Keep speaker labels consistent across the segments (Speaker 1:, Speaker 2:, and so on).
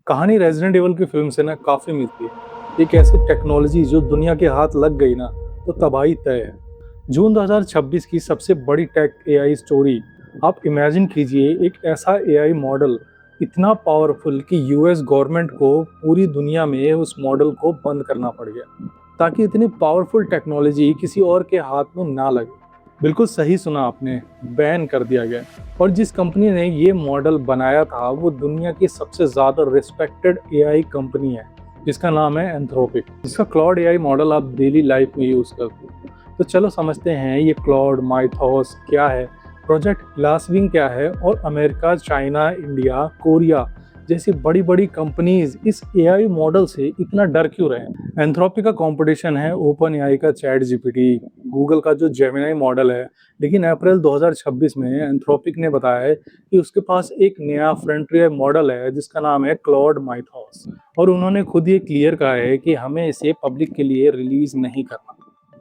Speaker 1: कहानी resident evil की film से ना काफ़ी मिलती है। एक ऐसी टेक्नोलॉजी जो दुनिया के हाथ लग गई ना तो तबाही तय है। जून 2026 की सबसे बड़ी टेक एआई स्टोरी। आप इमेजिन कीजिए एक ऐसा एआई मॉडल इतना पावरफुल कि यूएस गवर्नमेंट को पूरी दुनिया में उस मॉडल को बंद करना पड़ गया ताकि इतनी पावरफुल टेक्नोलॉजी किसी और के हाथ में ना लगे। बिल्कुल सही सुना आपने, बैन कर दिया गया। और जिस कंपनी ने ये मॉडल बनाया था वो दुनिया की सबसे ज़्यादा रिस्पेक्टेड एआई कंपनी है जिसका नाम है एंथ्रोपिक, जिसका क्लाउड एआई मॉडल आप डेली लाइफ में यूज़ करते हो। तो चलो समझते हैं ये क्लाउड माइथोस क्या है, प्रोजेक्ट ग्लासविंग क्या है और अमेरिका, चाइना, इंडिया, कोरिया जैसी बड़ी बड़ी कंपनीज इस एआई मॉडल से इतना डर क्यों रहे हैं। एंथ्रोपिक का कंपटीशन है ओपन एआई का चैट जीपीटी, गूगल का जो जेमिनी मॉडल है। लेकिन अप्रैल 2026 में एंथ्रोपिक ने बताया है कि उसके पास एक नया फ्रंटियर मॉडल है जिसका नाम है क्लाउड माइथोस। और उन्होंने खुद ये क्लियर कहा है कि हमें इसे पब्लिक के लिए रिलीज नहीं करना।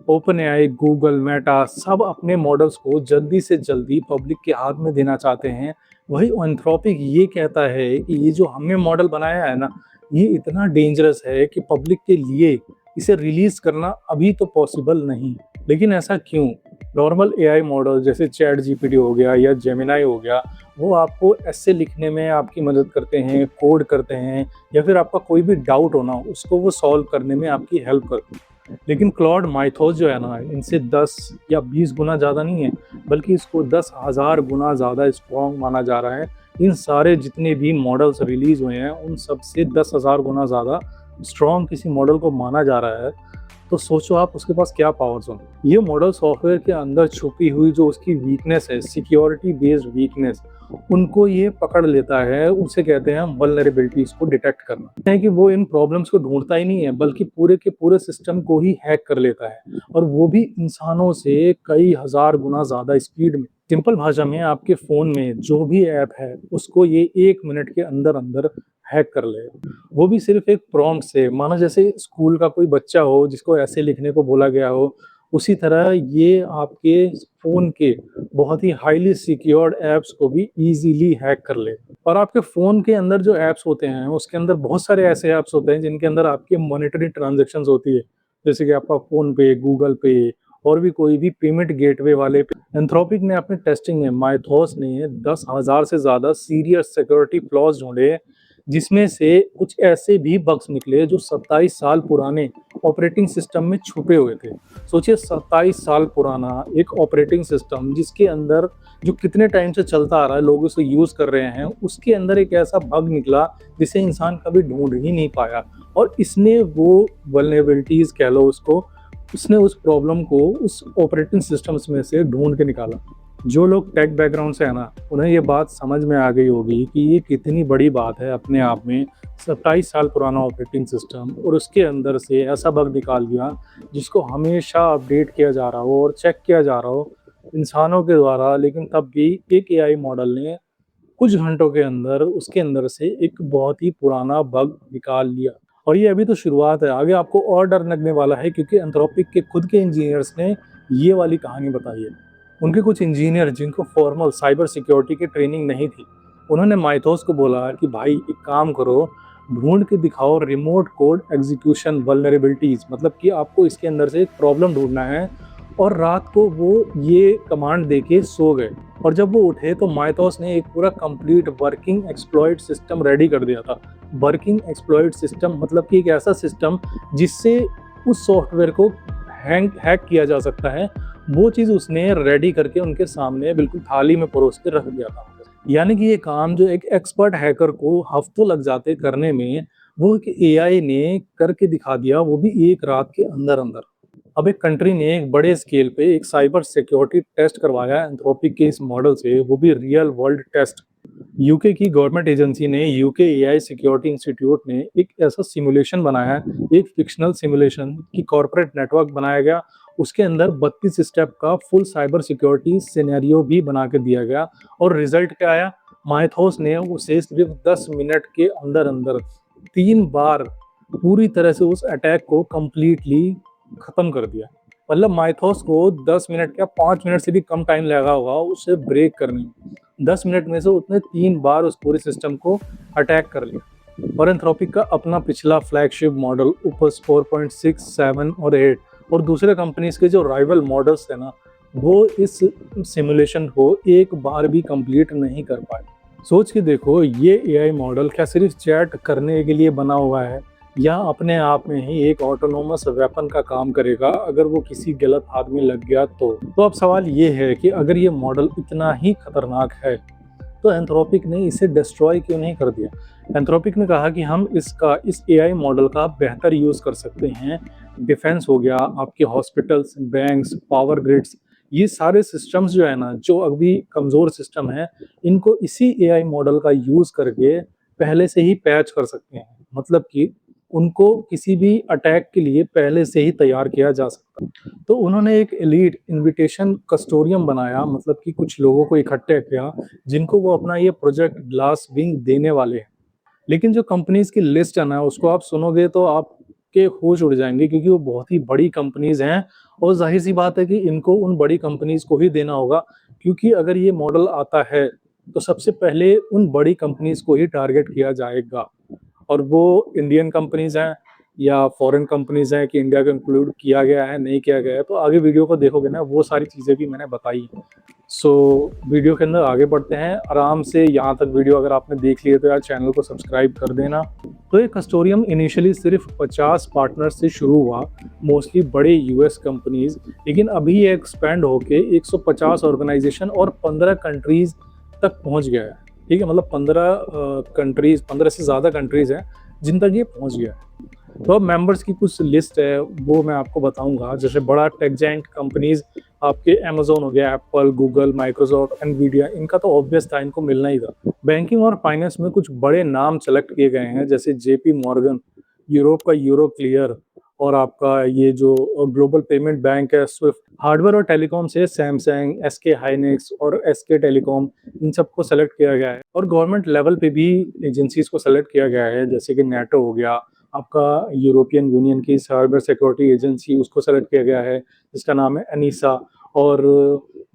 Speaker 1: ओपन एआई, गूगल, मेटा सब अपने मॉडल्स को जल्दी से जल्दी पब्लिक के हाथ में देना चाहते हैं। वही एंथ्रोपिक ये कहता है कि ये जो हमने मॉडल बनाया है ना, ये इतना डेंजरस है कि पब्लिक के लिए इसे रिलीज करना अभी तो पॉसिबल नहीं। लेकिन ऐसा क्यों? नॉर्मल एआई मॉडल जैसे चैट जीपीटी हो गया या जेमिनी हो गया, वो आपको ऐसे लिखने में आपकी मदद करते हैं, कोड करते हैं, या फिर आपका कोई भी डाउट होना उसको वो सॉल्व करने में आपकी हेल्प करते हैं। लेकिन क्लाउड माइथोस जो है ना, इनसे 10 या 20 गुना ज़्यादा नहीं है, बल्कि इसको 10,000 गुना ज़्यादा स्ट्रॉन्ग माना जा रहा है। इन सारे जितने भी मॉडल्स रिलीज हुए हैं उन सब से 10,000 गुना ज़्यादा स्ट्रॉन्ग किसी मॉडल को माना जा रहा है। तो सोचो आप उसके पास क्या पावर्स होंगे। ये मॉडल सॉफ्टवेयर के अंदर छुपी हुई जो उसकी वीकनेस है, सिक्योरिटी बेस्ड वीकनेस, उनको ये पकड़ लेता है। उसे कहते हैं वल्नरेबिलिटीज को डिटेक्ट करना है कि वो इन प्रॉब्लम्स को ढूंढता ही नहीं है बल्कि पूरे के पूरे सिस्टम को ही हैक कर लेता है, और वो भी इंसानों से कई हजार गुना ज्यादा स्पीड में। सिंपल भाषा में आपके फोन में जो भी ऐप है उसको ये 1 मिनट के अंदर अंदर हैक कर ले, वो भी सिर्फ एक प्रॉम्प्ट से। मानो जैसे स्कूल का कोई बच्चा हो जिसको ऐसे लिखने को बोला गया हो, उसी तरह ये आपके फ़ोन के बहुत ही हाईली सिक्योर्ड ऐप्स को भी इजीली हैक कर ले। और आपके फ़ोन के अंदर जो ऐप्स होते हैं उसके अंदर बहुत सारे ऐसे ऐप्स होते हैं जिनके अंदर आपकी मॉनेटरी ट्रांजैक्शंस होती है, जैसे कि आपका फ़ोन पे, गूगल पे और भी कोई भी पेमेंट गेटवे वाले पे। एंथ्रोपिक ने अपनी टेस्टिंग में, माइथोस ने 10,000 से ज़्यादा सीरियस सिक्योरिटी फ्लॉज ढूंढे, जिसमें से कुछ ऐसे भी बग्स निकले जो 27 साल पुराने ऑपरेटिंग सिस्टम में छुपे हुए थे। सोचिए 27 साल पुराना एक ऑपरेटिंग सिस्टम जिसके अंदर जो कितने टाइम से चलता आ रहा है, लोग उसे यूज़ कर रहे हैं, उसके अंदर एक ऐसा बग निकला जिसे इंसान कभी ढूंढ ही नहीं पाया। और इसने वो वल्नरेबिलिटीज़ कह लो उसको, उसने उस प्रॉब्लम को उस ऑपरेटिंग सिस्टम्स में से ढूंढ के निकाला। जो लोग टेक बैकग्राउंड से है ना, उन्हें ये बात समझ में आ गई होगी कि ये कितनी बड़ी बात है अपने आप में। 27 साल पुराना ऑपरेटिंग सिस्टम और उसके अंदर से ऐसा बग निकाल दिया जिसको हमेशा अपडेट किया जा रहा हो और चेक किया जा रहा हो इंसानों के द्वारा। लेकिन तब भी एक एआई मॉडल ने कुछ घंटों के अंदर उसके अंदर से एक बहुत ही पुराना बग निकाल लिया। और ये अभी तो शुरुआत है, आगे आपको और डर लगने वाला है, क्योंकि एंथ्रोपिक के खुद के इंजीनियर्स ने ये वाली कहानी बताई है। उनके कुछ इंजीनियर जिनको फॉर्मल साइबर सिक्योरिटी की ट्रेनिंग नहीं थी, उन्होंने माइथोस को बोला कि भाई एक काम करो, ढूंढ के दिखाओ रिमोट कोड एग्जीक्यूशन वल्नरेबिलिटीज, मतलब कि आपको इसके अंदर से एक प्रॉब्लम ढूंढना है। और रात को वो ये कमांड देके सो गए, और जब वो उठे तो माइथोस ने एक पूरा complete working exploit system ready कर दिया था। वर्किंग एक्सप्लॉइट सिस्टम मतलब कि एक ऐसा सिस्टम जिससे उस सॉफ्टवेयर को हैक किया जा सकता है, वो चीज़ उसने रेडी करके उनके सामने बिल्कुल थाली में परोस के रख दिया था। यानी कि ये काम जो एक एक्सपर्ट हैकर को हफ्तों लग जाते करने में, वो एक एआई ने करके दिखा दिया, वो भी एक रात के अंदर अंदर। अब एक कंट्री ने एक बड़े स्केल पे एक साइबर सिक्योरिटी टेस्ट करवाया एंथ्रोपिक के इस मॉडल से, वो भी रियल वर्ल्ड टेस्ट। यूके की गवर्नमेंट एजेंसी ने, यूके एआई सिक्योरिटी इंस्टीट्यूट ने एक ऐसा सिमुलेशन बनाया, एक फिक्शनल सिमुलेशन की कॉर्पोरेट नेटवर्क बनाया गया। उसके अंदर 32 स्टेप का फुल साइबर सिक्योरिटी सिनेरियो भी बना के दिया गया। और रिजल्ट क्या आया? माइथोस ने उसे सिर्फ 10 मिनट के अंदर अंदर 3 बार पूरी तरह से उस अटैक को कंप्लीटली खत्म कर दिया। मतलब माइथोस को 10 मिनट क्या 5 मिनट से भी कम टाइम लगा होगा उसे ब्रेक करने में। 10 मिनट में से उसने 3 बार उस पूरे सिस्टम को अटैक कर लिया। और एंथ्रोपिक का अपना पिछला फ्लैगशिप मॉडल ओपस 4.6, 7 और 8 और दूसरे कंपनीज के जो राइवल मॉडल्स थे ना, वो इस सिमुलेशन को एक बार भी कंप्लीट नहीं कर पाए। सोच के देखो, ये एआई मॉडल क्या सिर्फ चैट करने के लिए बना हुआ है या अपने आप में ही एक ऑटोनोमस वेपन का काम करेगा अगर वो किसी गलत हाथ में लग गया तो अब सवाल ये है कि अगर ये मॉडल इतना ही खतरनाक है तो एंथ्रोपिक ने इसे डिस्ट्रॉय क्यों नहीं कर दिया। एंथ्रोपिक ने कहा कि हम इस एआई मॉडल का बेहतर यूज कर सकते हैं। डिफेंस हो गया, आपके हॉस्पिटल्स, बैंक्स, पावर ग्रिड्स, ये सारे सिस्टम्स जो है ना, जो अभी कमजोर सिस्टम है, इनको इसी एआई मॉडल का यूज करके पहले से ही पैच कर सकते हैं। मतलब कि उनको किसी भी अटैक के लिए पहले से ही तैयार किया जा सकता है। तो उन्होंने एक एलीट इनविटेशन कस्टोडियम बनाया, मतलब कि कुछ लोगों को इकट्ठे किया जिनको वो अपना ये प्रोजेक्ट ग्लास विंग देने वाले हैं। लेकिन जो कंपनीज की लिस्ट है ना, उसको आप सुनोगे तो आपके होश उड़ जाएंगे, क्योंकि वो बहुत ही बड़ी कंपनीज हैं और जाहिर सी बात है कि इनको उन बड़ी कंपनीज को ही देना होगा, क्योंकि अगर ये मॉडल आता है तो सबसे पहले उन बड़ी कंपनीज को ही टारगेट किया जाएगा। और वो इंडियन कंपनीज हैं या फॉरेन कंपनीज हैं कि इंडिया को इंक्लूड किया गया है नहीं किया गया है, तो आगे वीडियो को देखोगे ना, वो सारी चीज़ें भी मैंने बताई। सो वीडियो के अंदर आगे बढ़ते हैं आराम से। यहाँ तक वीडियो अगर आपने देख लिया तो यार चैनल को सब्सक्राइब कर देना। तो ये कस्टोरियम इनिशियली सिर्फ 50 पार्टनर्स से शुरू हुआ, मोस्टली बड़े यूएस कंपनीज, लेकिन अभी ये एक्सपेंड होके 150 ऑर्गेनाइजेशन और 15 कंट्रीज तक पहुंच गया है। ठीक है, मतलब 15 कंट्रीज, 15 से ज़्यादा कंट्रीज हैं जिन तक ये पहुंच गया है। तो अब मेंबर्स की कुछ लिस्ट है, वो मैं आपको बताऊंगा। जैसे बड़ा टेक जायंट कंपनीज आपके अमेजोन हो गया, एप्पल, गूगल, माइक्रोसॉफ्ट, एनवीडिया, इनका तो ऑब्वियस था, इनको मिलना ही था। बैंकिंग और फाइनेंस में कुछ बड़े नाम सेलेक्ट किए गए हैं, जैसे जेपी मॉर्गन, यूरोप का यूरो क्लियर, और आपका ये जो ग्लोबल पेमेंट बैंक है स्विफ्ट। हार्डवेयर और टेलीकॉम से सैमसंग, एसके हाइनेक्स और एसके टेलीकॉम, इन सबको सेलेक्ट किया गया है। और गवर्नमेंट लेवल पे भी एजेंसीज को सेलेक्ट किया गया है, जैसे कि नेटो हो गया, आपका यूरोपियन यूनियन की साइबर सिक्योरिटी एजेंसी, उसको सेलेक्ट किया गया है जिसका नाम है अनीसा। और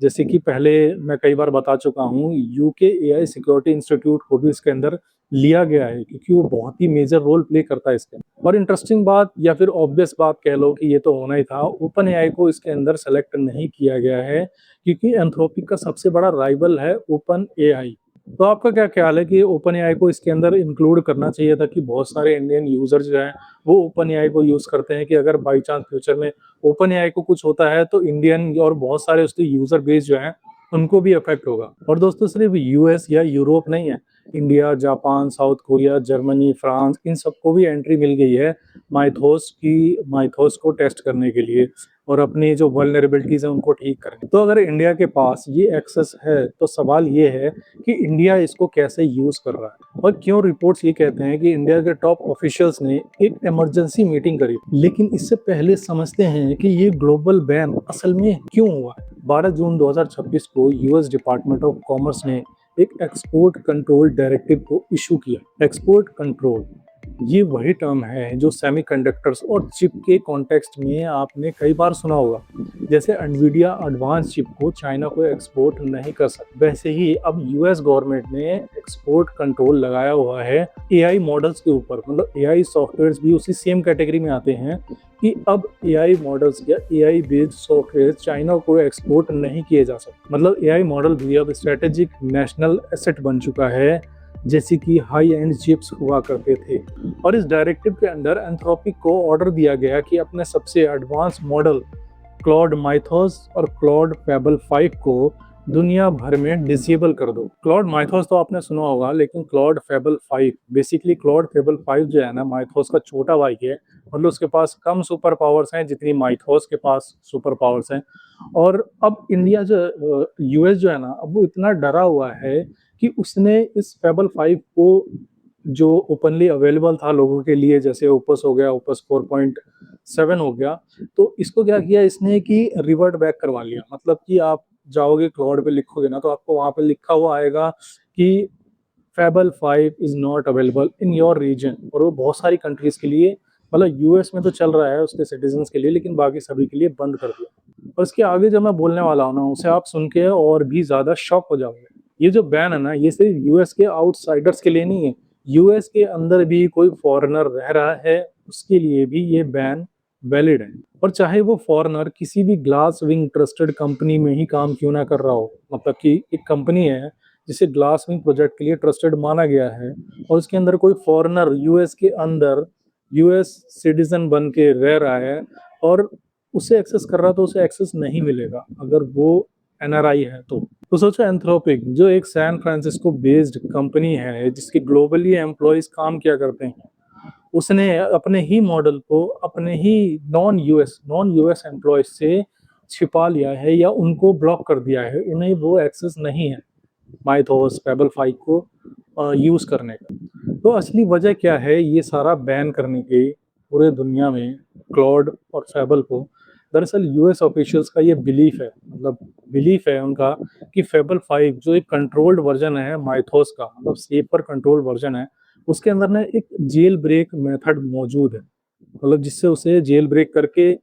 Speaker 1: जैसे कि पहले मैं कई बार बता चुका हूँ, यूके एआई सिक्योरिटी इंस्टीट्यूट को भी इसके अंदर लिया गया है, क्योंकि वो बहुत ही मेजर रोल प्ले करता है इसके अंदर। और इंटरेस्टिंग बात या फिर ऑब्वियस बात कह लो कि ये तो होना ही था, ओपन एआई को इसके अंदर सेलेक्ट नहीं किया गया है, क्योंकि एंथ्रोपिक का सबसे बड़ा राइवल है ओपन एआई। तो आपका क्या ख्याल है कि ओपन एआई को इसके अंदर इंक्लूड करना चाहिए था? कि बहुत सारे इंडियन यूजर जो हैं वो ओपन एआई को यूज करते हैं कि अगर बाई चांस फ्यूचर में ओपन एआई को कुछ होता है तो इंडियन और बहुत सारे उसके यूजर बेस जो हैं उनको भी इफेक्ट होगा। और दोस्तों, सिर्फ यूएस या यूरोप नहीं है, India, Japan, south Korea, Germany, France, इन सबको भी एंट्री मिल गई है माइथोस को टेस्ट करने के लिए और अपनी जो वल्नरेबिलिटीज है उनको ठीक करने। तो अगर इंडिया के पास ये एक्सेस है तो सवाल ये है कि इंडिया इसको कैसे यूज कर रहा है, और क्यों रिपोर्ट्स ये कहते हैं कि इंडिया के टॉप ऑफिशियल्स ने एक इमरजेंसी मीटिंग करी। लेकिन इससे पहले समझते हैं कि ये ग्लोबल बैन असल में क्यों हुआ है। 12 जून 2026 को यूएस डिपार्टमेंट ऑफ कॉमर्स ने एक एक्सपोर्ट कंट्रोल डायरेक्टिव को इशू किया। एक्सपोर्ट कंट्रोल ये वही टर्म है जो सेमीकंडक्टर्स और चिप के कॉन्टेक्स्ट में आपने कई बार सुना होगा। जैसे एनवीडिया एडवांस चिप को चाइना को एक्सपोर्ट नहीं कर सकता, वैसे ही अब यूएस गवर्नमेंट ने एक्सपोर्ट कंट्रोल लगाया हुआ है एआई मॉडल्स के ऊपर। मतलब एआई सॉफ्टवेयर्स भी उसी सेम कैटेगरी में आते हैं कि अब एआई मॉडल्स या एआई बेस्ड सॉफ्टवेयर चाइना को एक्सपोर्ट नहीं किए जा सकते। मतलब एआई मॉडल भी अब स्ट्रेटेजिक नेशनल एसेट बन चुका है, जैसे कि हाई एंड चिप्स हुआ करते थे। और इस डायरेक्टिव के अंदर एंथ्रोपिक को ऑर्डर दिया गया कि अपने सबसे एडवांस मॉडल क्लॉड माइथोस और क्लॉड फेबल 5 को दुनिया भर में डिसेबल कर दो। क्लॉड माइथोस तो आपने सुना होगा, लेकिन Claude fable 5 basically, Claude fable 5 जो है ना, माइथोस का छोटा भाई है। मतलब उसके पास कम सुपर पावर्स हैं जितनी माइथोस के पास सुपर पावर्स हैं। और अब इंडिया जो यूएस जो है ना, अब वो इतना डरा हुआ है कि उसने इस फेबल 5 को, जो ओपनली अवेलेबल था लोगों के लिए, जैसे ओपस हो गया, ओपस 4.7 हो गया, तो इसको क्या किया इसने कि रिवर्ट बैक करवा लिया। मतलब कि आप जाओगे क्लाउड पे लिखोगे ना, तो आपको वहां पे लिखा हुआ आएगा कि Fable 5 is not available in your region. और वो बहुत सारी कंट्रीज के लिए, मतलब यूएस में तो चल रहा है उसके सिटीजन्स के लिए, लेकिन बाकी सभी के लिए बंद कर दिया। और इसके आगे जो मैं बोलने वाला हूँ ना, उसे आप सुन के और भी ज्यादा शॉक हो जाओगे। ये जो बैन है ना, ये सिर्फ यूएस के आउटसाइडर्स के लिए नहीं है, यूएस के अंदर भी कोई फॉरेनर रह रहा है, उसके लिए भी ये बैन वैलिड है। और चाहे वो फॉरेनर किसी भी ग्लास विंग ट्रस्टेड कंपनी में ही काम क्यों ना कर रहा हो, मतलब कि एक कंपनी है जिसे ग्लास विंग प्रोजेक्ट के लिए ट्रस्टेड माना गया है और उसके अंदर कोई फॉरेनर यूएस के अंदर यूएस सिटीजन बन के रह रहा है और उसे एक्सेस कर रहा, तो उसे एक्सेस नहीं मिलेगा अगर वो एनआरआई है तो सोचो एंथ्रोपिक जो एक सैन फ्रांसिस्को बेस्ड कंपनी है जिसके ग्लोबली एम्प्लॉयज काम किया करते हैं, उसने अपने ही मॉडल को अपने ही नॉन यूएस एम्प्लॉयज से छिपा लिया है या उनको ब्लॉक कर दिया है, उन्हें वो एक्सेस नहीं है माइथोस पेबल 5 को यूज करने का। तो असली वजह क्या है ये सारा बैन करने की पूरे दुनिया में क्लॉड और फेबल को? दरअसल यूएस ऑफिशियल्स का ये बिलीफ है, मतलब बिलीफ है उनका कि फेबल 5 जो एक कंट्रोल्ड वर्जन है माइथोस का, मतलब सेपर कंट्रोल्ड वर्जन है, उसके अंदर ना एक जेल ब्रेक मेथड मौजूद है, मतलब जिससे उसे जेल ब्रेक करके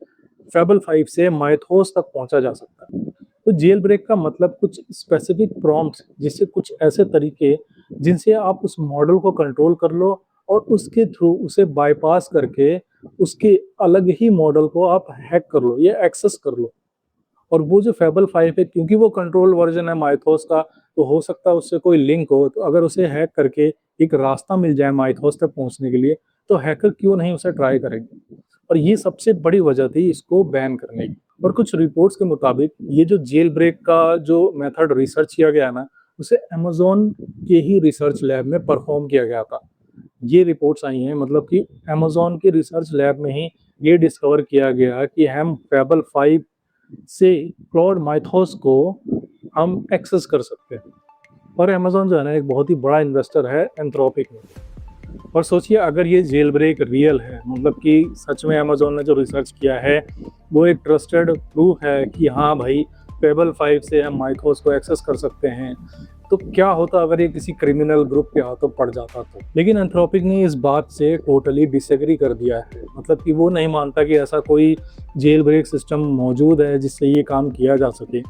Speaker 1: फेबल 5 से माइथोस तक पहुंचा जा सकता है। तो जेल ब्रेक का मतलब कुछ स्पेसिफिक प्रॉम्प्ट्स, जिससे कुछ ऐसे तरीके जिनसे आप उस मॉडल को कंट्रोल कर लो और उसके थ्रू उसे बाईपास करके उसके अलग ही मॉडल को आप हैक कर लो या एक्सेस कर लो। और वो जो फेबल 5 है क्योंकि वो कंट्रोल वर्जन है माइथोस का, तो हो सकता है उससे कोई लिंक हो, तो अगर उसे हैक करके एक रास्ता मिल जाए माइथोस तक पहुंचने के लिए, तो हैकर क्यों नहीं उसे ट्राई करेंगे। और ये सबसे बड़ी वजह थी इसको बैन करने की। और कुछ रिपोर्ट्स के मुताबिक ये जो जेल ब्रेक का जो मेथड रिसर्च किया गया ना, उसे अमेजोन के ही रिसर्च लैब में परफॉर्म किया गया था। ये रिपोर्ट्स आई हैं, मतलब कि अमेजोन के रिसर्च लैब में ही ये डिस्कवर किया गया कि हम फेबल 5 से क्लॉड माइथोस को हम एक्सेस कर सकते हैं। और अमेजोन जो है ना एक बहुत ही बड़ा इन्वेस्टर है एंथ्रोपिक में। और सोचिए अगर ये जेल ब्रेक रियल है, मतलब कि सच में अमेजोन ने जो रिसर्च किया है वो एक ट्रस्टेड प्रूफ है कि हाँ भाई फेबल 5 से हम माइथोस को एक्सेस कर सकते हैं, तो क्या होता अगर ये किसी क्रिमिनल ग्रुप के हाथों पड़ जाता तो। लेकिन एंथ्रोपिक ने इस बात से टोटली डिसएग्री कर दिया है, मतलब कि वो नहीं मानता कि ऐसा कोई जेल ब्रेक सिस्टम मौजूद है जिससे ये काम किया जा सके।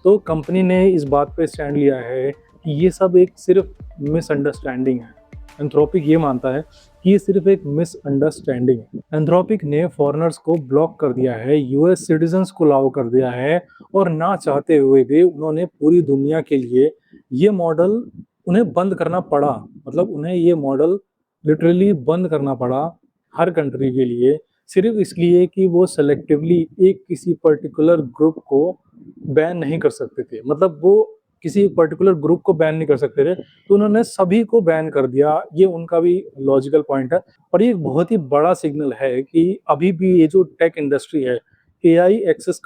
Speaker 1: तो कंपनी ने इस बात पे स्टैंड लिया है कि ये सब एक सिर्फ मिसअंडरस्टैंडिंग है। एंथ्रोपिक ये मानता है कि ये सिर्फ एक मिसअंडरस्टैंडिंग है। एंथ्रोपिक ने फॉरेनर्स को ब्लॉक कर दिया है, यूएस सिटीजन्स को अलाउ कर दिया है, और ना चाहते हुए भी उन्होंने पूरी दुनिया के लिए ये मॉडल उन्हें बंद करना पड़ा, मतलब उन्हें ये मॉडल लिटरली बंद करना पड़ा हर कंट्री के लिए, सिर्फ इसलिए कि वो सेलेक्टिवली एक किसी पर्टिकुलर ग्रुप को बैन नहीं कर सकते थे। मतलब वो किसी पर्टिकुलर ग्रुप को बैन नहीं कर सकते थे, तो उन्होंने सभी को बैन कर दिया। ये उनका भी लॉजिकल पॉइंट है। और ये एक बहुत ही बड़ा सिग्नल है कि अभी भी ये जो टेक इंडस्ट्री है एआई एक्सेस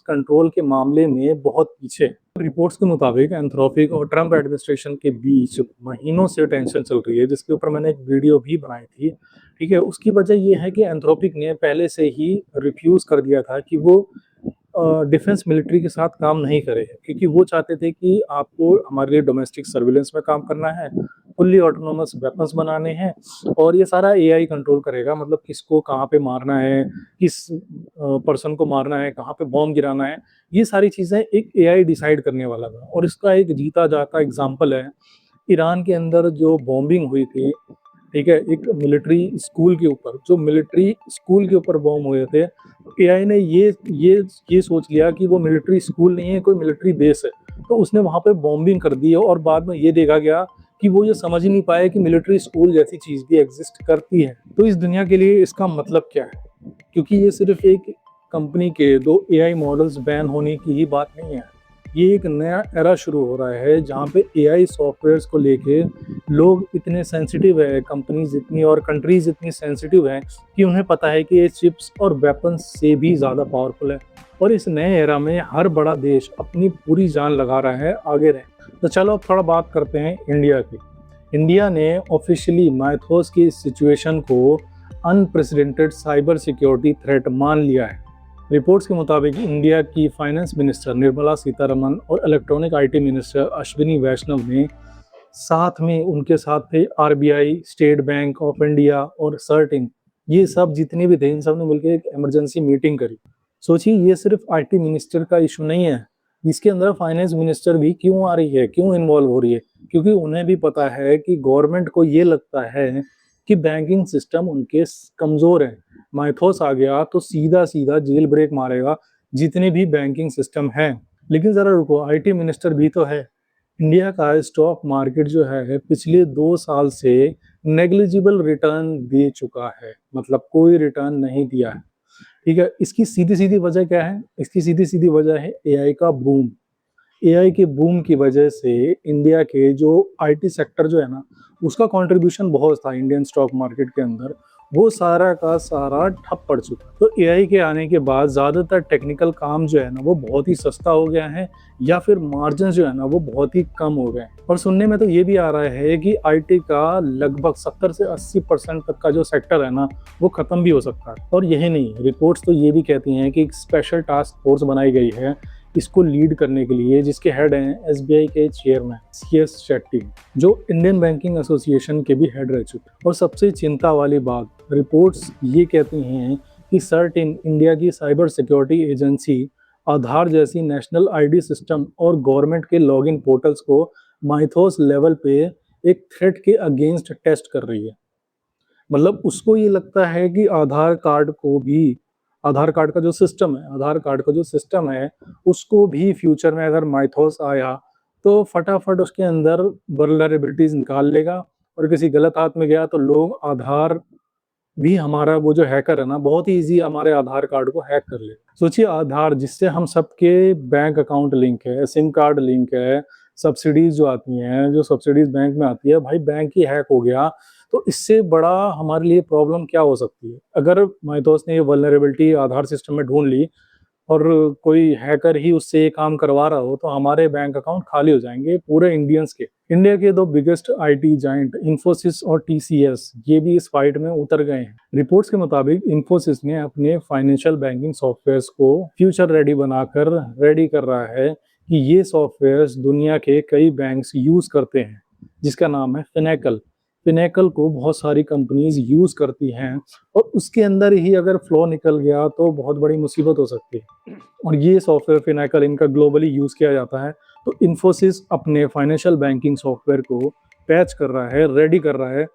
Speaker 1: कंट्रोल के मामले में बहुत पीछे है। रिपोर्ट्स के मुताबिक एंथ्रोपिक और ट्रम्प एडमिनिस्ट्रेशन के बीच महीनों से टेंशन चल रही है, जिसके ऊपर मैंने एक वीडियो भी बनाई थी। ठीक है, उसकी वजह ये है कि एंथ्रोपिक ने पहले से ही रिफ्यूज कर दिया था कि वो डिफेंस मिलिट्री के साथ काम नहीं करे, क्योंकि वो चाहते थे कि आपको हमारे लिए डोमेस्टिक सर्विलेंस में काम करना है, फुल्ली ऑटोनोमस वेपन्स बनाने हैं, और ये सारा एआई कंट्रोल करेगा, मतलब किसको कहाँ पे मारना है, किस पर्सन को मारना है, कहाँ पे बॉम्ब गिराना है, ये सारी चीज़ें एक एआई डिसाइड करने वाला था। और इसका एक जीता जाता एग्जाम्पल है ईरान के अंदर जो बॉम्बिंग हुई थी। ठीक है, एक मिलिट्री स्कूल के ऊपर, जो मिलिट्री स्कूल के ऊपर बॉम्ब हुए थे, एआई ने ये सोच लिया कि वो मिलिट्री स्कूल नहीं है, कोई मिलिट्री बेस है, तो उसने वहाँ पे बॉम्बिंग कर दी है। और बाद में ये देखा गया कि वो ये समझ ही नहीं पाए कि मिलिट्री स्कूल जैसी चीज़ भी एग्जिस्ट करती है। तो इस दुनिया के लिए इसका मतलब क्या है, क्योंकि ये सिर्फ एक कंपनी के 2 एआई मॉडल्स बैन होने की ही बात नहीं है। ये एक नया एरा शुरू हो रहा है जहाँ पे एआई सॉफ्टवेयर्स को लेके लोग इतने सेंसिटिव है, कंपनीज इतनी और कंट्रीज इतनी सेंसिटिव है कि उन्हें पता है कि ये चिप्स और वेपन्स से भी ज़्यादा पावरफुल है। और इस नए एरा में हर बड़ा देश अपनी पूरी जान लगा रहा है आगे रहे। तो चलो अब थोड़ा बात करते हैं इंडिया की। इंडिया ने ऑफिशियली माइथोस की सिचुएशन को अनप्रेसिडेंटेड साइबर सिक्योरिटी थ्रेट मान लिया है। रिपोर्ट्स के मुताबिक इंडिया की फाइनेंस मिनिस्टर निर्मला सीतारमन और इलेक्ट्रॉनिक आईटी मिनिस्टर अश्विनी वैष्णव ने साथ में उनके साथ थे RBI, state bank of India और सर्टिन, ये सब जितने भी थे इन सब ने मिलकर एक इमरजेंसी मीटिंग करी। सोचिए ये सिर्फ आईटी मिनिस्टर का इशू नहीं है, इसके अंदर फाइनेंस मिनिस्टर भी क्यों आ रही है, क्यों इन्वॉल्व हो रही है? क्योंकि उन्हें भी पता है कि गवर्नमेंट को ये लगता है कि बैंकिंग सिस्टम उनके कमजोर है। माइथोस आ गया तो सीधा सीधा जेल ब्रेक मारेगा जितने भी बैंकिंग सिस्टम है। लेकिन जरा रुको, आईटी मिनिस्टर भी तो है। इंडिया का स्टॉक मार्केट जो है पिछले 2 साल से नेग्लिजिबल रिटर्न दे चुका है, मतलब कोई रिटर्न नहीं दिया है। ठीक है, इसकी सीधी सीधी वजह क्या है? इसकी सीधी सीधी वजह है एआई का बूम। एआई के बूम की वजह से इंडिया के जो आईटी सेक्टर जो है ना, उसका कंट्रीब्यूशन बहुत था इंडियन स्टॉक मार्केट के अंदर, वो सारा का सारा ठप पड़ चुका। तो एआई के आने के बाद ज्यादातर टेक्निकल काम जो है ना वो बहुत ही सस्ता हो गया है, या फिर मार्जिन जो है ना वो बहुत ही कम हो गए। और सुनने में तो ये भी आ रहा है कि आईटी का लगभग 70 से 80% तक का जो सेक्टर है ना वो खत्म भी हो सकता है। और यही नहीं, रिपोर्ट्स तो ये भी कहती हैं कि एक स्पेशल टास्क फोर्स बनाई गई है इसको लीड करने के लिए, जिसके हेड हैं एसबीआई के चेयरमैन सीएस शेट्टी, जो इंडियन बैंकिंग एसोसिएशन के भी हेड रह चुके। और सबसे चिंता वाली बात, रिपोर्ट्स ये कहती हैं कि सर्टेन इंडिया की साइबर सिक्योरिटी एजेंसी आधार जैसी नेशनल आईडी सिस्टम और गवर्नमेंट के लॉगिन पोर्टल्स को माइथोस लेवल पे एक थ्रेट के अगेंस्ट टेस्ट कर रही है। मतलब उसको ये लगता है कि आधार कार्ड का जो सिस्टम है, उसको भी फ्यूचर में अगर माइथोस आया तो फटाफट उसके अंदर वल्नरेबिलिटीज निकाल लेगा, और किसी गलत हाथ में गया तो लोग आधार भी, हमारा वो जो हैकर है ना, बहुत ही इजी हमारे आधार कार्ड को हैक कर ले। सोचिए, आधार जिससे हम सबके बैंक अकाउंट लिंक है, सिम कार्ड लिंक है, सब्सिडीज जो आती हैं, जो सब्सिडीज बैंक में आती है, भाई बैंक ही हैक हो गया तो इससे बड़ा हमारे लिए प्रॉब्लम क्या हो सकती है? अगर माय दोस्त ने ये वल्नरेबिलिटी आधार सिस्टम में ढूंढ ली और कोई हैकर ही उससे ये काम करवा रहा हो तो हमारे बैंक अकाउंट खाली हो जाएंगे पूरे इंडियंस के। इंडिया के दो बिगेस्ट आईटी जाइंट इंफोसिस और टीसीएस ये भी इस फाइट में उतर गए हैं। रिपोर्ट्स के मुताबिक इंफोसिस ने अपने फाइनेंशियल बैंकिंग सॉफ्टवेयर्स को फ्यूचर रेडी कर रहा है कि ये सॉफ्टवेयर्स दुनिया के कई बैंक्स यूज करते हैं, जिसका नाम है फिनेकल। फिनेकल को बहुत सारी कंपनीज यूज करती हैं, और उसके अंदर ही अगर फ्लो निकल गया तो बहुत बड़ी मुसीबत हो सकती है। और ये सॉफ्टवेयर फिनेकल इनका ग्लोबली यूज किया जाता है। तो इन्फोसिस अपने फाइनेंशियल बैंकिंग सॉफ्टवेयर को पैच कर रहा है, रेडी कर रहा है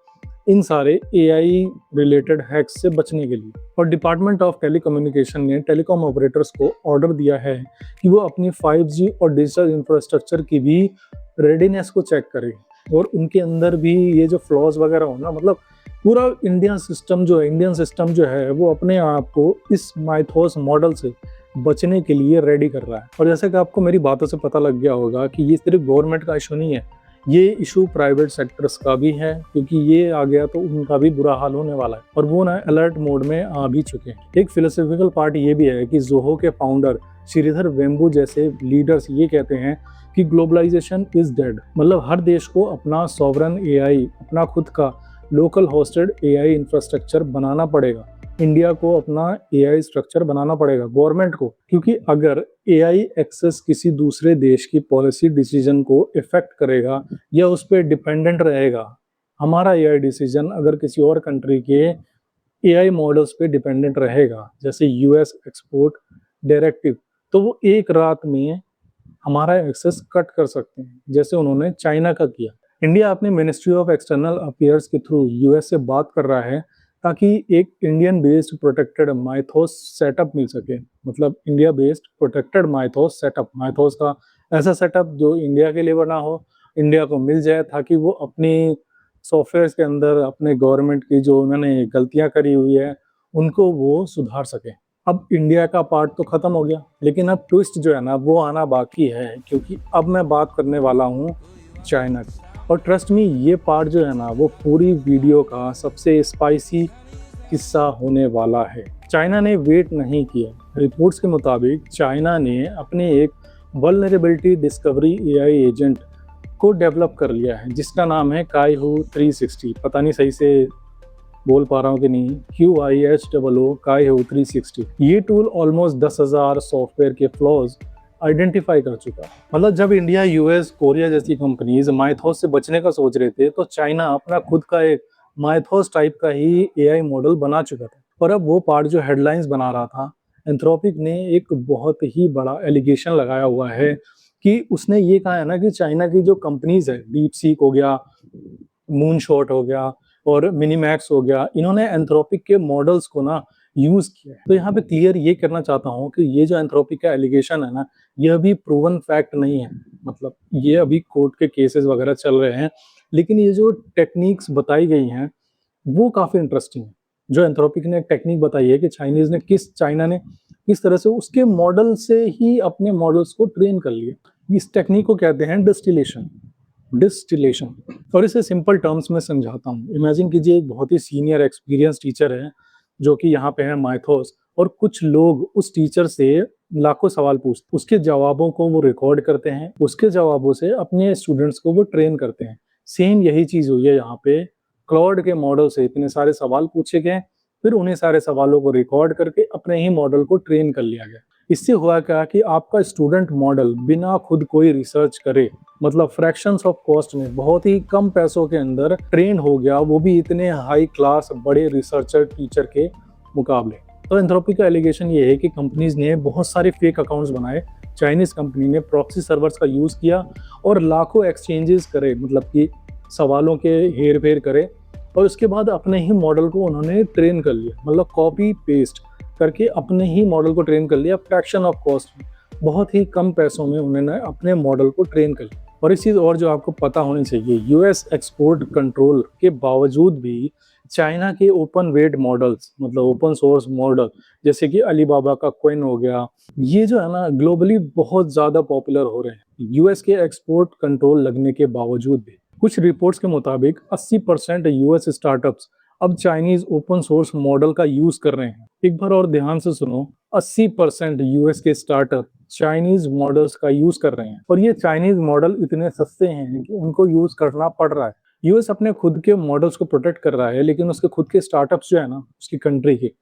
Speaker 1: इन सारे एआई रिलेटेड हैक्स से बचने के लिए। और डिपार्टमेंट ऑफ टेलीकम्युनिकेशन ने टेलीकॉम ऑपरेटर्स को ऑर्डर दिया है कि वो अपनी 5G और डिजिटल इंफ्रास्ट्रक्चर की भी रेडीनेस को चेक करें, और उनके अंदर भी ये जो फ्लॉज वगैरह हो ना, मतलब पूरा इंडियन सिस्टम जो है वो अपने आप को इस माइथोस मॉडल से बचने के लिए रेडी कर रहा है। और जैसे कि आपको मेरी बातों से पता लग गया होगा कि ये सिर्फ गवर्नमेंट का इशू नहीं है, ये इशू प्राइवेट सेक्टर्स का भी है, क्योंकि ये आ गया तो उनका भी बुरा हाल होने वाला है, और वो ना अलर्ट मोड में आ भी चुके हैं। एक फिलोसॉफिकल पार्ट ये भी है कि जोहो के फाउंडर श्रीधर वेम्बू जैसे लीडर्स ये कहते हैं कि ग्लोबलाइजेशन इज डेड। मतलब हर देश को अपना सॉवरन एआई, अपना खुद का लोकल होस्टेड एआई इंफ्रास्ट्रक्चर बनाना पड़ेगा। इंडिया को अपना एआई स्ट्रक्चर बनाना पड़ेगा, गवर्नमेंट को, क्योंकि अगर एआई एक्सेस किसी दूसरे देश की पॉलिसी डिसीजन को इफेक्ट करेगा या उस पर डिपेंडेंट रहेगा, हमारा एआई डिसीजन अगर किसी और कंट्री के एआई मॉडल्स पे डिपेंडेंट रहेगा, जैसे यूएस एक्सपोर्ट डायरेक्टिव, तो वो एक रात में हमारा एक्सेस कट कर सकते हैं, जैसे उन्होंने चाइना का किया। इंडिया अपने मिनिस्ट्री ऑफ एक्सटर्नल अफेयर्स के थ्रू यूएस से बात कर रहा है ताकि एक Indian based protected Mythos setup मिल सके। मतलब India based protected Mythos setup, Mythos का ऐसा सेटअप जो इंडिया के लिए बना हो, इंडिया को मिल जाए, ताकि वो अपनी सॉफ्टवेयर के अंदर अपने गवर्नमेंट की जो उन्होंने गलतियां करी हुई है उनको वो सुधार सके। अब इंडिया का पार्ट तो खत्म हो गया, लेकिन अब ट्विस्ट जो है ना वो आना बाकी है, क्योंकि अब मैं बात करने वाला हूँ चाइना की। और ट्रस्ट मी, ये पार्ट जो है ना वो पूरी वीडियो का सबसे स्पाइसी किस्सा होने वाला है। चाइना ने वेट नहीं किया। रिपोर्ट्स के मुताबिक चाइना ने अपने एक वल्नरेबिलिटी डिस्कवरी एआई एजेंट को डेवलप कर लिया है, जिसका नाम है काईहू 360। पता नहीं सही से बोल पा रहा हूँ कि नहीं, QIHOO काईहू 360। ये टूल ऑलमोस्ट 10,000 सॉफ्टवेयर के फ्लॉज आइडेंटिफाई कर चुका। मतलब जब इंडिया, यूएस, कोरिया जैसी कंपनीज माइथोस से बचने का सोच रहे थे, तो चाइना अपना खुद का एक माइथोस टाइप का ही एआई मॉडल बना चुका था। और अब वो पार्ट जो हेडलाइंस बना रहा था एंथ्रोपिक ने एक बहुत ही बड़ा एलिगेशन लगाया हुआ है कि उसने ये कहा है ना कि चाइना की जो कंपनीज है, डीप सीक हो गया, मूनशॉट हो गया और मिनीमैक्स हो गया, इन्होंने एंथ्रोपिक के मॉडल्स को ना यूज किया है। तो यहाँ पे क्लियर ये करना चाहता हूँ कि ये जो एंथ्रोपिक का एलिगेशन है ना, ये अभी प्रूवन फैक्ट नहीं है। मतलब ये अभी कोर्ट के केसेस वगैरह चल रहे हैं, लेकिन ये जो टेक्निक्स बताई गई हैं वो काफी इंटरेस्टिंग है। जो एंथ्रोपिक ने एक टेक्निक बताई है कि चाइना ने किस तरह से उसके मॉडल से ही अपने मॉडल्स को ट्रेन कर लिया। इस टेक्निक को कहते हैं डिस्टिलेशन। और इसे सिंपल टर्म्स में समझाता हूँ। इमेजिन कीजिए एक बहुत ही सीनियर एक्सपीरियंस टीचर है जो कि यहाँ पे है माइथोस, और कुछ लोग उस टीचर से लाखों सवाल पूछते, उसके जवाबों को वो रिकॉर्ड करते हैं, उसके जवाबों से अपने स्टूडेंट्स को वो ट्रेन करते हैं। सेम यही चीज हुई है यहाँ पे। क्लाउड के मॉडल से इतने सारे सवाल पूछे गए, फिर उन्हीं सारे सवालों को रिकॉर्ड करके अपने ही मॉडल को ट्रेन कर लिया गया। इससे हुआ क्या कि आपका स्टूडेंट मॉडल बिना खुद कोई रिसर्च करे, मतलब फ्रैक्शंस ऑफ कॉस्ट में बहुत ही कम पैसों के अंदर ट्रेन हो गया, वो भी इतने हाई क्लास बड़े रिसर्चर टीचर के मुकाबले। तो एंथ्रोपिक का एलिगेशन ये है कि कंपनीज ने बहुत सारे फेक अकाउंट्स बनाए, चाइनीज कंपनी ने प्रॉक्सी सर्वर्स का यूज किया और लाखों एक्सचेंजेस करे, मतलब कि सवालों के हेर फेर करे, और उसके बाद अपने ही मॉडल को उन्होंने ट्रेन कर लिया। मतलब कॉपी पेस्ट करके अपने ही मॉडल को ट्रेन कर लिया फ्रैक्शन ऑफ कॉस्ट में, बहुत ही कम पैसों में उन्होंने अपने मॉडल को ट्रेन कर लिया। और एक चीज़ और जो आपको पता होनी चाहिए, यूएस एक्सपोर्ट कंट्रोल के बावजूद भी चाइना के ओपन वेट मॉडल्स, मतलब ओपन सोर्स मॉडल जैसे कि अलीबाबा का कॉइन हो गया, ये जो है ना ग्लोबली बहुत ज़्यादा पॉपुलर हो रहे हैं यूएस के एक्सपोर्ट कंट्रोल लगने के बावजूद भी। कुछ रिपोर्ट्स के मुताबिक 80% यूएस स्टार्टअप्स अब चाइनीज ओपन सोर्स मॉडल का यूज कर रहे हैं। एक बार और ध्यान से सुनो, 80% यूएस के स्टार्टअप चाइनीज मॉडल्स का यूज कर रहे हैं, और ये चाइनीज मॉडल इतने सस्ते हैं कि उनको यूज करना पड़ रहा है। यूएस अपने खुद के मॉडल्स को प्रोटेक्ट कर रहा है, लेकिन उसके खुद के स्टार्टअप्स जो है ना उसकी कंट्री के,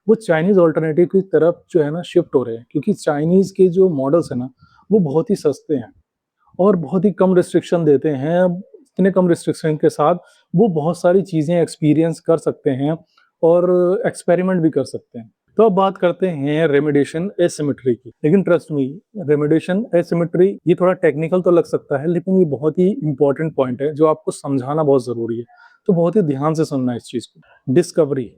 Speaker 1: वो चाइनीज ऑल्टरनेटिव की तरफ जो है ना शिफ्ट हो रहे हैं, क्योंकि चाइनीज के जो मॉडल्स है ना वो बहुत ही सस्ते हैं और बहुत ही कम रिस्ट्रिक्शन देते हैं। इतने कम रिस्ट्रिक्शन के साथ वो बहुत सारी चीज़ें एक्सपीरियंस कर सकते हैं और एक्सपेरिमेंट भी कर सकते हैं। तो अब बात करते हैं रेमिडिएशन एसिमेट्री की। लेकिन ट्रस्ट मी, रेमिडिएशन एसिमेट्री ये थोड़ा टेक्निकल तो लग सकता है, लेकिन ये बहुत ही इंपॉर्टेंट पॉइंट है जो आपको समझाना बहुत ज़रूरी है। तो बहुत ही ध्यान से सुनना इस चीज़ को। डिस्कवरी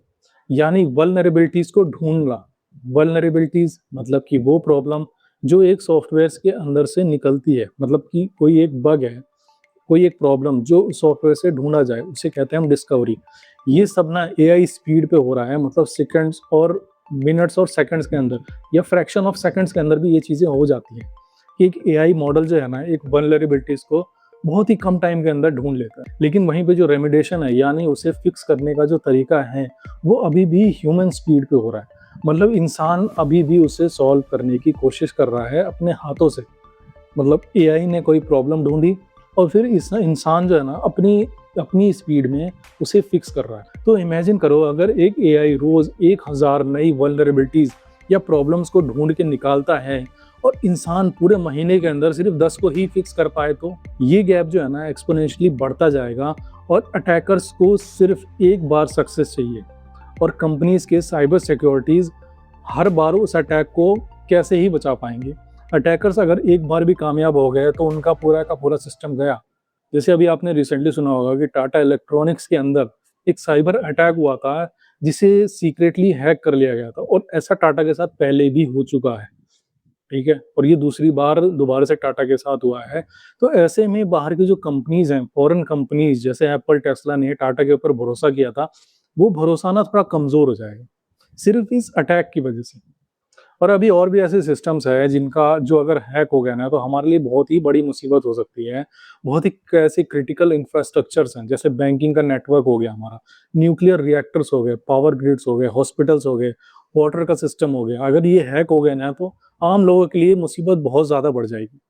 Speaker 1: यानी वल्नरेबिलिटीज़ को ढूंढना। वल्नरेबिलिटीज़ मतलब कि वो प्रॉब्लम जो एक सॉफ्टवेयर के अंदर से निकलती है, मतलब कि कोई एक बग है, कोई एक प्रॉब्लम जो सॉफ्टवेयर से ढूंढा जाए, उसे कहते हैं हम डिस्कवरी। ये सब ना एआई स्पीड पे हो रहा है, मतलब सेकंड्स और मिनट्स और सेकंड्स के अंदर या फ्रैक्शन ऑफ सेकंड्स के अंदर भी ये चीज़ें हो जाती हैं कि एक एआई मॉडल जो है ना एक वल्नरेबिलिटीज़ को बहुत ही कम टाइम के अंदर ढूंढ लेता है। लेकिन वहीं पे जो रेमिडिएशन है यानी उसे फिक्स करने का जो तरीका है वो अभी भी ह्यूमन स्पीड पे हो रहा है। मतलब इंसान अभी भी उसे सॉल्व करने की कोशिश कर रहा है अपने हाथों से। मतलब एआई ने कोई प्रॉब्लम ढूंढी और फिर इस इंसान जो है ना अपनी स्पीड में उसे फिक्स कर रहा है। तो इमेजिन करो अगर एक एआई रोज 1000 नई वल्नरेबिलिटीज या प्रॉब्लम्स को ढूंढ के निकालता है और इंसान पूरे महीने के अंदर सिर्फ 10 को ही फिक्स कर पाए, तो ये गैप जो है ना एक्सपोनेंशियली बढ़ता जाएगा और अटैकर्स को सिर्फ एक बार सक्सेस चाहिए। और कंपनीज के साइबर सिक्योरिटीज हर बार उस अटैक को कैसे ही बचा पाएंगे। अटैकर्स अगर एक बार भी कामयाब हो गए तो उनका पूरा का पूरा सिस्टम गया। जैसे अभी आपने रिसेंटली सुना होगा कि टाटा इलेक्ट्रॉनिक्स के अंदर एक साइबर अटैक हुआ था जिसे सीक्रेटली हैक कर लिया गया था, और ऐसा टाटा के साथ पहले भी हो चुका है, ठीक है, और ये दूसरी बार दोबारा से टाटा के साथ हुआ है। तो ऐसे में बाहर की जो कंपनीज हैं, फॉरेन कंपनीज जैसे एप्पल, टेस्ला ने टाटा के ऊपर भरोसा किया था, वो भरोसा ना थोड़ा कमजोर हो जाएगा सिर्फ इस अटैक की वजह से। और अभी और भी ऐसे सिस्टम्स है जिनका जो अगर हैक हो गया ना तो हमारे लिए बहुत ही बड़ी मुसीबत हो सकती है। बहुत ही ऐसे क्रिटिकल इंफ्रास्ट्रक्चर्स हैं, जैसे बैंकिंग का नेटवर्क हो गया हमारा, न्यूक्लियर रिएक्टर्स हो गए, पावर ग्रिड्स हो गए, हॉस्पिटल्स हो गए, वाटर का सिस्टम हो गया। अगर ये हैक हो गया ना तो आम लोगों के लिए मुसीबत बहुत ज़्यादा बढ़ जाएगी।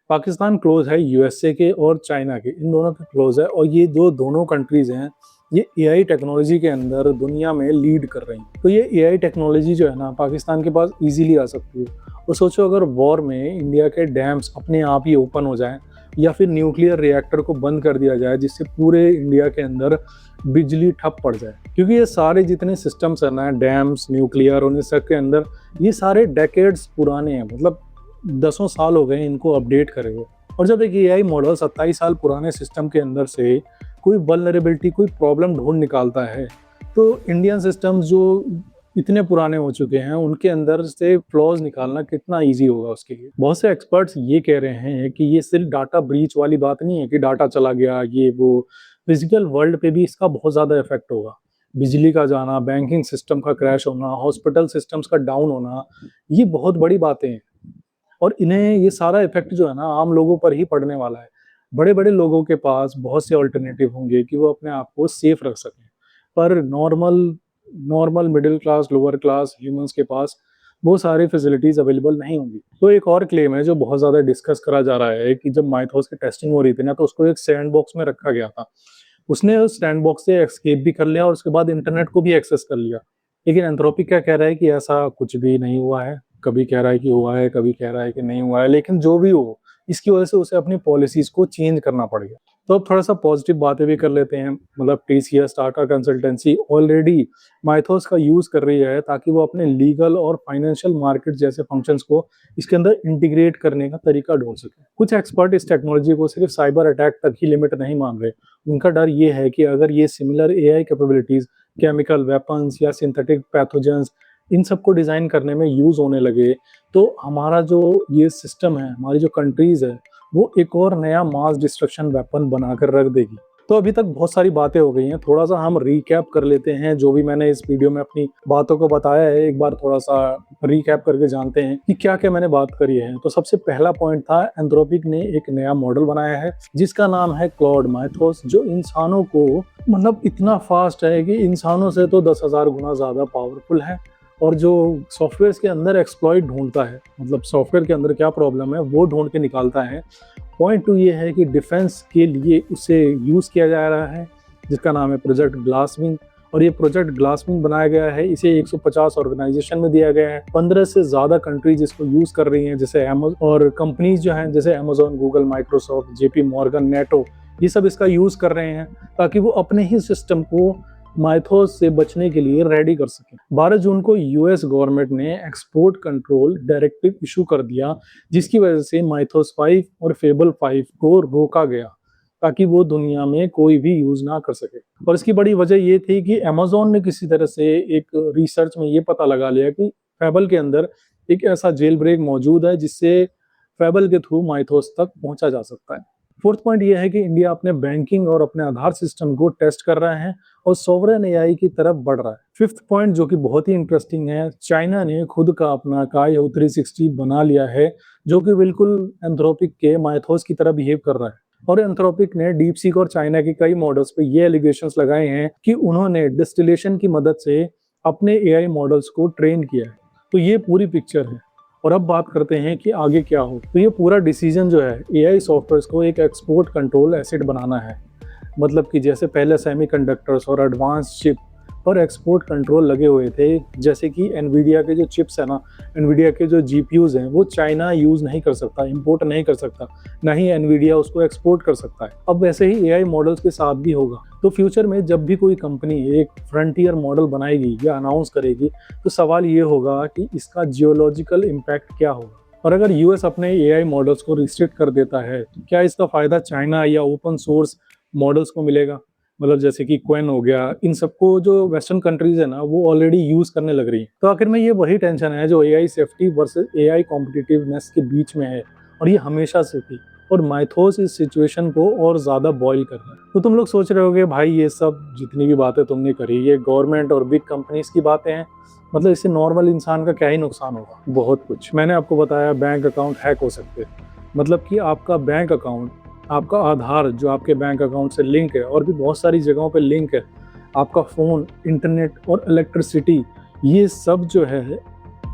Speaker 1: पाकिस्तान क्लोज है यूएसए के और चाइना के, इन दोनों के क्लोज है, और ये जो दोनों कंट्रीज हैं ये एआई टेक्नोलॉजी के अंदर दुनिया में लीड कर रही हैं। तो ये एआई टेक्नोलॉजी जो है ना पाकिस्तान के पास इजीली आ सकती है। और सोचो अगर वॉर में इंडिया के डैम्स अपने आप ही ओपन हो जाएं, या फिर न्यूक्लियर रिएक्टर को बंद कर दिया जाए जिससे पूरे इंडिया के अंदर बिजली ठप पड़ जाए। क्योंकि ये सारे जितने सिस्टम्स है ना, डैम्स, न्यूक्लियर, उन सब के अंदर ये सारे डेकेड्स पुराने हैं, मतलब दसों साल हो गए इनको अपडेट करे हुए। और जब एक एआई मॉडल 27 साल पुराने सिस्टम के अंदर से कोई वल्नरेबिलिटी, कोई प्रॉब्लम ढूंढ निकालता है, तो इंडियन सिस्टम्स जो इतने पुराने हो चुके हैं उनके अंदर से फ्लॉज निकालना कितना इजी होगा उसके लिए। बहुत से एक्सपर्ट्स ये कह रहे हैं कि ये सिर्फ डाटा ब्रीच वाली बात नहीं है कि डाटा चला गया ये वो, फिजिकल वर्ल्ड पे भी इसका बहुत ज़्यादा इफेक्ट होगा। बिजली का जाना, बैंकिंग सिस्टम का क्रैश होना, हॉस्पिटल सिस्टम्स का डाउन होना, ये बहुत बड़ी बातें हैं और इन्हें ये सारा इफेक्ट जो है ना आम लोगों पर ही पड़ने वाला है। बड़े बड़े लोगों के पास बहुत से ऑल्टरनेटिव होंगे कि वो अपने आप को सेफ रख सकें, पर normal normal middle class, lower class humans के पास वो सारी फैसिलिटीज अवेलेबल नहीं होंगी। तो एक और क्लेम है जो बहुत ज़्यादा डिस्कस करा जा रहा है कि जब माइथोस की टेस्टिंग हो रही थी ना, तो उसको एक सैंड बॉक्स में रखा गया था। उसने उस सैंड बॉक्स से एस्केप भी कर लिया और उसके बाद इंटरनेट को भी एक्सेस कर लिया। लेकिन एंथ्रोपिक क्या कह रहा है कि ऐसा कुछ भी नहीं हुआ है। कभी कह रहा है कि हुआ है, कभी कह रहा है कि नहीं हुआ है, लेकिन जो भी हो, इसकी वजह से उसे अपनी पॉलिसीज को चेंज करना पड़ गया। तो अब थोड़ा सा पॉजिटिव बातें भी कर लेते हैं। मतलब TCS, Tata consultancy already Mythos का यूज कर रही है ताकि वो अपने लीगल और फाइनेंशियल मार्केट जैसे फंक्शंस को इसके अंदर इंटीग्रेट करने का तरीका ढूंढ सके। कुछ एक्सपर्ट इस टेक्नोलॉजी को सिर्फ साइबर अटैक तक ही लिमिट नहीं मान रहे। उनका डर ये है कि अगर ये similar AI capabilities chemical weapons या सिंथेटिक पैथोजेंस इन सबको डिजाइन करने में यूज होने लगे, तो हमारा जो ये सिस्टम है, हमारी जो कंट्रीज है, वो एक और नया मास डिस्ट्रक्शन वेपन बनाकर रख देगी। तो अभी तक बहुत सारी बातें हो गई हैं, थोड़ा सा हम रिकैप कर लेते हैं जो भी मैंने इस वीडियो में अपनी बातों को बताया है। एक बार थोड़ा सा रिकैप करके जानते हैं कि क्या क्या मैंने बात करी है। तो सबसे पहला पॉइंट था, एंथ्रोपिक ने एक नया मॉडल बनाया है जिसका नाम है क्लॉड माइथोस, जो इंसानों को मतलब इतना फास्ट है कि इंसानों से तो 10,000 गुना ज्यादा पावरफुल है और जो सॉफ्टवेयर के अंदर एक्सप्लॉइट ढूंढता है, मतलब सॉफ्टवेयर के अंदर क्या प्रॉब्लम है वो ढूंढ के निकालता है। पॉइंट 2 ये है कि डिफेंस के लिए उसे यूज़ किया जा रहा है जिसका नाम है प्रोजेक्ट ग्लासविंग। और ये प्रोजेक्ट ग्लासविंग बनाया गया है, इसे 150 ऑर्गेनाइजेशन में दिया गया है। 15 से ज़्यादा कंट्रीज इसको यूज़ कर रही हैं, जैसे और कंपनीज जो हैं जैसे Amazon, Google, Microsoft, JP Morgan, NATO, ये सब इसका यूज़ कर रहे हैं ताकि वो अपने ही सिस्टम को माइथोस से बचने के लिए रेडी कर सकें। 12 जून को यूएस गवर्नमेंट ने एक्सपोर्ट कंट्रोल डायरेक्टिव इशू कर दिया जिसकी वजह से माइथोस 5 और फेबल 5 को रोका गया ताकि वो दुनिया में कोई भी यूज ना कर सके। और इसकी बड़ी वजह ये थी कि अमेजोन ने किसी तरह से एक रिसर्च में ये पता लगा लिया कि फेबल के अंदर एक ऐसा जेल ब्रेक मौजूद है जिससे फेबल के थ्रू माइथोस तक पहुंचा जा सकता है। फोर्थ पॉइंट ये है कि इंडिया अपने बैंकिंग और अपने आधार सिस्टम को टेस्ट कर रहा है और सॉवरेन एआई की तरफ बढ़ रहा है। फिफ्थ पॉइंट जो कि बहुत ही इंटरेस्टिंग है, चाइना ने खुद का अपना काईओ 360 बना लिया है जो कि बिल्कुल एंथ्रोपिक के माइथोस की तरह बिहेव कर रहा है। और एंथ्रोपिक ने डीपसीक और चाइना के कई मॉडल्स पे ये एलिगेशंस लगाए हैं कि उन्होंने डिस्टिलेशन की मदद से अपने एआई मॉडल्स को ट्रेन किया है। तो ये पूरी पिक्चर है। और अब बात करते हैं कि आगे क्या हो। तो ये पूरा डिसीजन जो है एआई सॉफ्टवेयर को एक एक्सपोर्ट कंट्रोल एसेट बनाना है। मतलब कि जैसे पहले सेमीकंडक्टर्स और एडवांस चिप पर एक्सपोर्ट कंट्रोल लगे हुए थे, जैसे कि एनवीडिया के जो चिप्स है ना, एनवीडिया के जो जीपीयूज हैं वो चाइना यूज़ नहीं कर सकता, इंपोर्ट नहीं कर सकता, ना ही एनवीडिया उसको एक्सपोर्ट कर सकता है। अब वैसे ही एआई मॉडल्स के साथ भी होगा। तो फ्यूचर में जब भी कोई कंपनी एक फ्रंटियर मॉडल बनाएगी या अनाउंस करेगी तो सवाल ये होगा कि इसका जियोलॉजिकल इम्पैक्ट क्या होगा। और अगर यूएस अपने एआई मॉडल्स को रिस्ट्रिक्ट कर देता है तो क्या इसका फ़ायदा चाइना या ओपन सोर्स मॉडल्स को मिलेगा? मतलब जैसे कि क्वेन हो गया, इन सबको जो वेस्टर्न कंट्रीज है ना वो ऑलरेडी यूज करने लग रही है। तो आखिर में ये वही टेंशन है जो AI safety versus AI competitiveness के बीच में है और ये हमेशा से थी। और माइथोस इस सिचुएशन को और ज्यादा बॉयल कर रहा है। तो तुम लोग सोच रहे होगे भाई ये सब जितनी भी बातें तुमने करी ये गवर्नमेंट और बिग कंपनीज की बातें हैं, मतलब इससे नॉर्मल इंसान का क्या ही नुकसान होगा? बहुत कुछ। मैंने आपको बताया बैंक अकाउंट हैक हो सकते हैं, मतलब कि आपका बैंक अकाउंट, आपका आधार जो आपके बैंक अकाउंट से लिंक है और भी बहुत सारी जगहों पे लिंक है, आपका फ़ोन, इंटरनेट और इलेक्ट्रिसिटी, ये सब जो है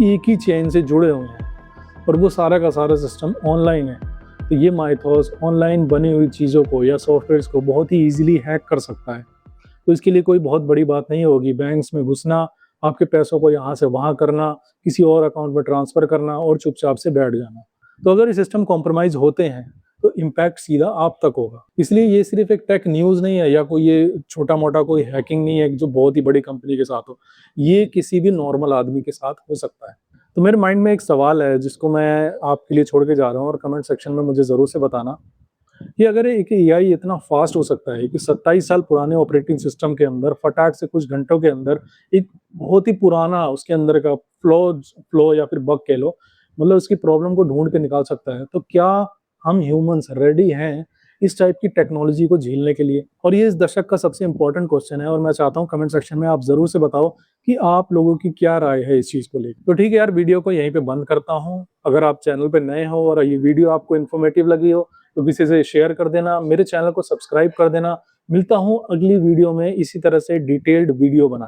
Speaker 1: एक ही चेन से जुड़े हुए हैं और वो सारा का सारा सिस्टम ऑनलाइन है। तो ये माइथोस ऑनलाइन बनी हुई चीज़ों को या सॉफ्टवेयर्स को बहुत ही ईजिली हैक कर सकता है। तो इसके लिए कोई बहुत बड़ी बात नहीं होगी बैंक्स में घुसना, आपके पैसों को यहाँ से वहाँ करना, किसी और अकाउंट में ट्रांसफ़र करना और चुपचाप से बैठ जाना। तो अगर ये सिस्टम कॉम्प्रोमाइज़ होते हैं तो इम्पैक्ट सीधा आप तक होगा। इसलिए ये सिर्फ एक टेक न्यूज़ नहीं है या कोई ये छोटा-मोटा कोई हैकिंग नहीं है जो बहुत ही बड़ी कंपनी के साथ हो। ये किसी भी नॉर्मल आदमी के साथ हो सकता है। तो मेरे माइंड में एक सवाल है जिसको मैं आपके लिए छोड़ के जा रहा हूँ और कमेंट सेक्शन में मुझे ज़रूर से बताना कि अगर एक एआई इतना फास्ट हो सकता है कि 27 साल पुराने ऑपरेटिंग सिस्टम के अंदर फटाक से कुछ घंटों के अंदर एक बहुत ही पुराना उसके अंदर का फ्लो या फिर बग कह लो, मतलब उसकी प्रॉब्लम को ढूंढ के निकाल सकता है, तो क्या हम ह्यूमंस रेडी हैं इस टाइप की टेक्नोलॉजी को झेलने के लिए? और ये इस दशक का सबसे इंपॉर्टेंट क्वेश्चन है और मैं चाहता हूँ कमेंट सेक्शन में आप जरूर से बताओ कि आप लोगों की क्या राय है इस चीज को लेकर। तो ठीक है यार, वीडियो को यहीं पे बंद करता हूँ। अगर आप चैनल पे नए हो और ये वीडियो आपको इन्फॉर्मेटिव लगी हो तो किसी से शेयर कर देना, मेरे चैनल को सब्सक्राइब कर देना। मिलता हूँ अगली वीडियो में इसी तरह से डिटेल्ड वीडियो बना